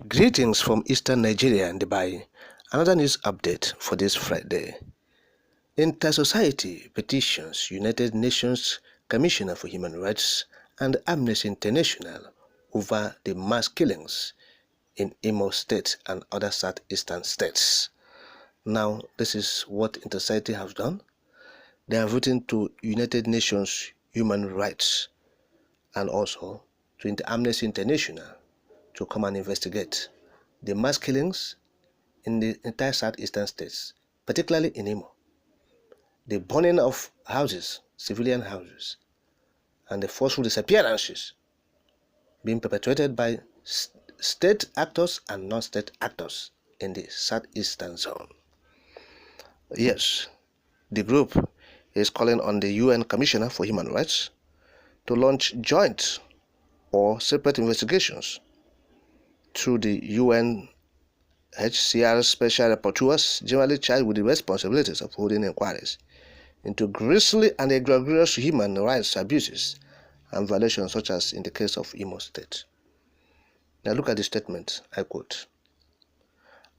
Greetings from Eastern Nigeria and Dubai. Another news update for this Friday. Inter-Society petitions United Nations Commissioner for Human Rights and Amnesty International over the mass killings in Imo State and other southeastern states. Now, this is what Inter-Society have done. They have written to United Nations Human Rights and also to Amnesty International to come and investigate the mass killings in the entire southeastern states, particularly in Imo, the burning of houses, civilian houses, and the forceful disappearances being perpetrated by state actors and non-state actors in the southeastern zone. Yes, the group is calling on the UN Commissioner for Human Rights to launch joint or separate investigations through the UNHCR special rapporteurs generally charged with the responsibilities of holding inquiries into grisly and egregious human rights abuses and violations such as in the case of Imo State. Now look at the statement, I quote,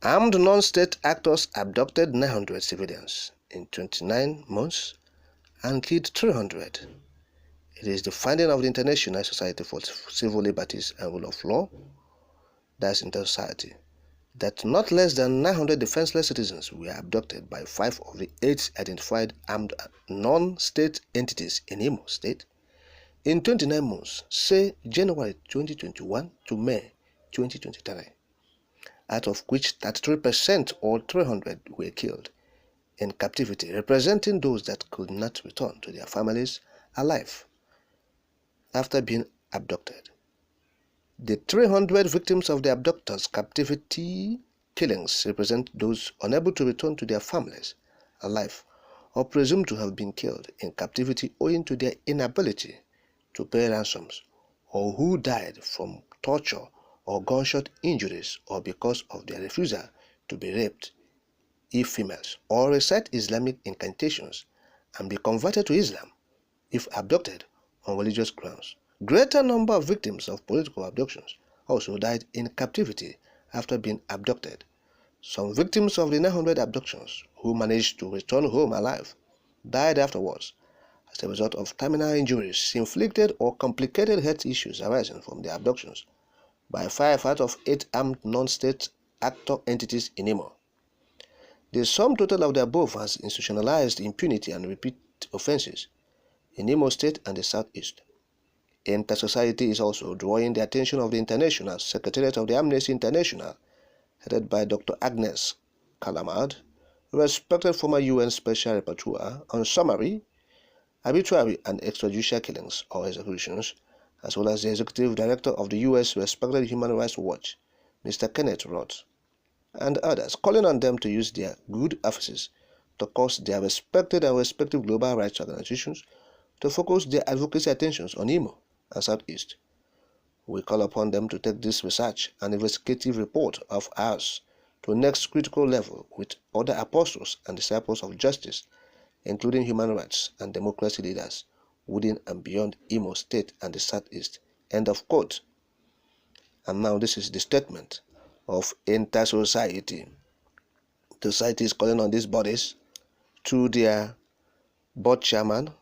"Armed non-state actors abducted 900 civilians in 29 months and killed 300. It is the finding of the International Society for Civil Liberties and Rule of Law, that's Inter-Society, that not less than 900 defenseless citizens were abducted by 5 of the 8 identified armed non-state entities in Imo State in 29 months, say January 2021 to May 2023, out of which 33% or 300 were killed in captivity, representing those that could not return to their families alive after being abducted. The 300 victims of the abductors' captivity killings represent those unable to return to their families alive or presumed to have been killed in captivity owing to their inability to pay ransoms, or who died from torture or gunshot injuries, or because of their refusal to be raped if females, or recite Islamic incantations and be converted to Islam if abducted on religious grounds. Greater number of victims of political abductions also died in captivity after being abducted. Some victims of the 900 abductions who managed to return home alive died afterwards as a result of terminal injuries inflicted or complicated health issues arising from the abductions by 5 out of 8 armed non-state actor entities in Imo. The sum total of the above has institutionalized impunity and repeat offenses in Imo State and the Southeast. Inter-Society is also drawing the attention of the International Secretariat of the Amnesty International, headed by Dr. Agnes Kalamard, respected former UN Special Rapporteur on summary, arbitrary and extrajudicial killings or executions, as well as the Executive Director of the U.S. respected Human Rights Watch, Mr. Kenneth Roth, and others, calling on them to use their good offices to cause their respected and respective global rights organizations to focus their advocacy attentions on Imo and Southeast. We call upon them to take this research and investigative report of ours to the next critical level with other apostles and disciples of justice, including human rights and democracy leaders within and beyond Imo State and the Southeast." End of quote. And now this is the statement of Inter-Society. The society is calling on these bodies through their board chairman,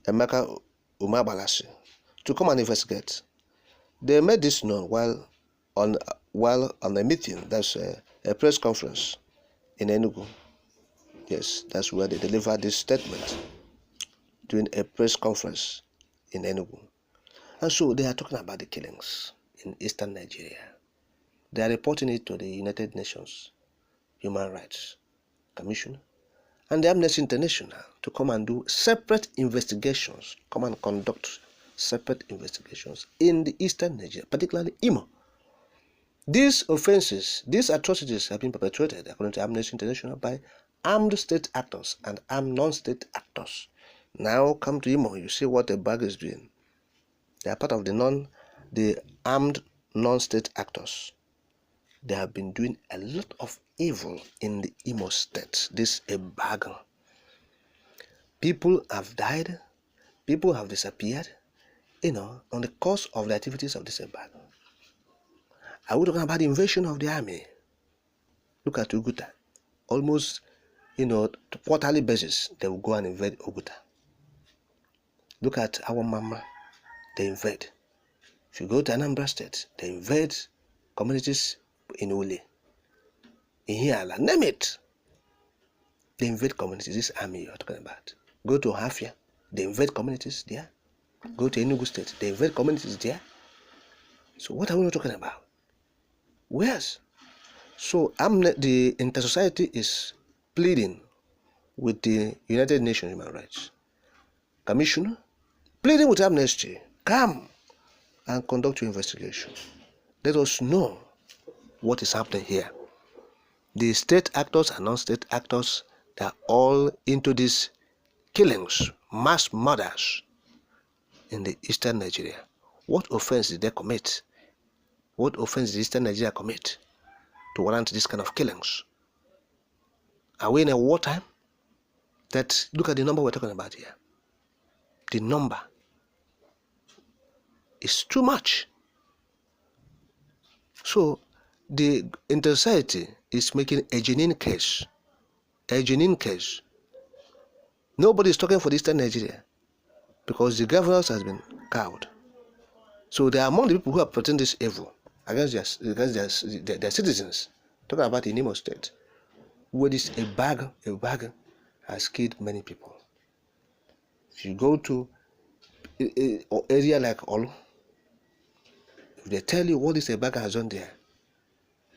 Emeka Umabalasi, to come and investigate. They made this known while on a meeting, that's a press conference in Enugu. Yes, that's where they delivered this statement during a press conference in Enugu. And so they are talking about the killings in eastern Nigeria. They are reporting it to the United Nations Human Rights Commission and the Amnesty International to come and do separate investigations, come and conduct separate investigations in the eastern Nigeria, particularly Imo. These offenses, these atrocities have been perpetrated, according to Amnesty International, by armed state actors and armed non-state actors. Now come to Imo, you see what the bag is doing. They are part of the armed non-state actors. They have been doing a lot of evil in the Imo State. This is a bargain. People have died, people have disappeared, on the course of the activities of this embargo. Are we talking about the invasion of the army? Look at Oguta. Almost, quarterly basis, they will go and invade Oguta. Look at our mama, they invade. If you go to Anambra State, they invade communities in Ule, in Hiala, name it. They invade communities, this army you're talking about. Go to Hafia, they invade communities there. Go to Enugu State, they invade communities there. So what are we not talking about? Where's? So the inter-society is pleading with the United Nations Human Rights Commission, pleading with Amnesty, come and conduct your investigation. Let us know what is happening here. The state actors and non-state actors, they are all into these killings, mass murders in the eastern Nigeria. What offense did they commit? What offense did eastern Nigeria commit to warrant this kind of killings? Are we in a wartime? Look at the number we're talking about here. The number is too much. So the inter-society is making a genuine case. A genuine case. Nobody is talking for eastern Nigeria because the governors has been cowed. So they are among the people who are plotting this evil against their citizens. Talking about in Imo State, where this a bag has killed many people. If you go to an area like Olu, if they tell you what this a bag has done there,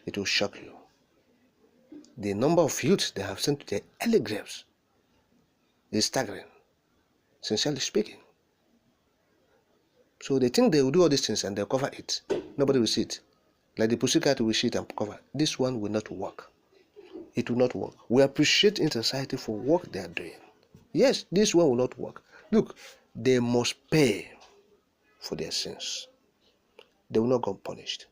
it will shock you. The number of youths they have sent to their early graves is staggering, sincerely speaking. So they think they will do all these things and they'll cover it. Nobody will see it. Like the pussycat will see it and cover. This one will not work. It will not work. We appreciate in society for work they are doing. Yes, this one will not work. Look, they must pay for their sins. They will not go unpunished.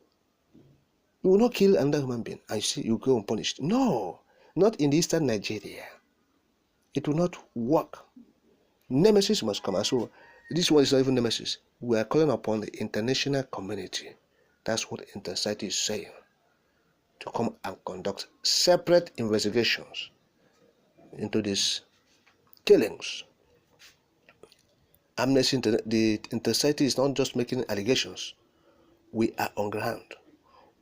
You will not kill another human being and you go unpunished. No, not in eastern Nigeria. It will not work. Nemesis must come. And so this one is not even nemesis. We are calling upon the international community. That's what inter-society is saying. To come and conduct separate investigations into these killings. Amnesty, the inter-society is not just making allegations. We are on ground.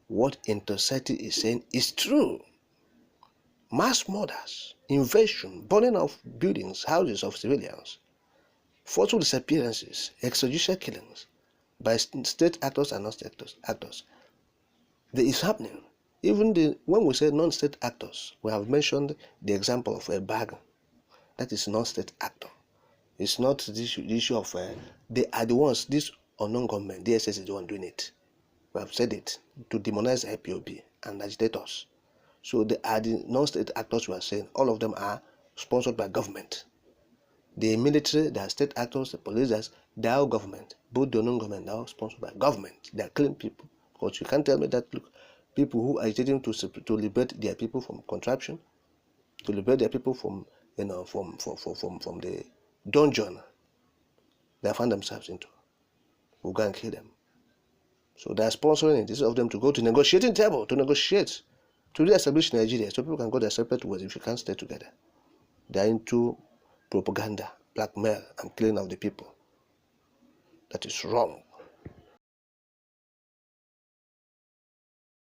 What inter-society is saying is true. Mass murders, invasion, burning of buildings, houses of civilians, forceful disappearances, extrajudicial killings by state actors and non-state actors. This is happening. Even when we say non-state actors, we have mentioned the example of a bag. That is non-state actor. It's not the issue of they are the ones, this unknown government, DSS is the one doing it. We have said it to demonize IPOB and agitators. So they are the non-state actors we are saying. All of them are sponsored by government. The military, the state actors, the police, they are all government. Both the unknown government, they are all sponsored by government. They are killing people. Because you can't tell me that, look, people who are agitating to liberate their people from contraption, to liberate their people from the dungeon they find themselves into, we'll go and kill them. So they are sponsoring it. Instead of them to go to negotiating table to negotiate to re-establish Nigeria, so people can go their separate ways if you can't stay together. They are into propaganda, blackmail, and killing of the people. That is wrong.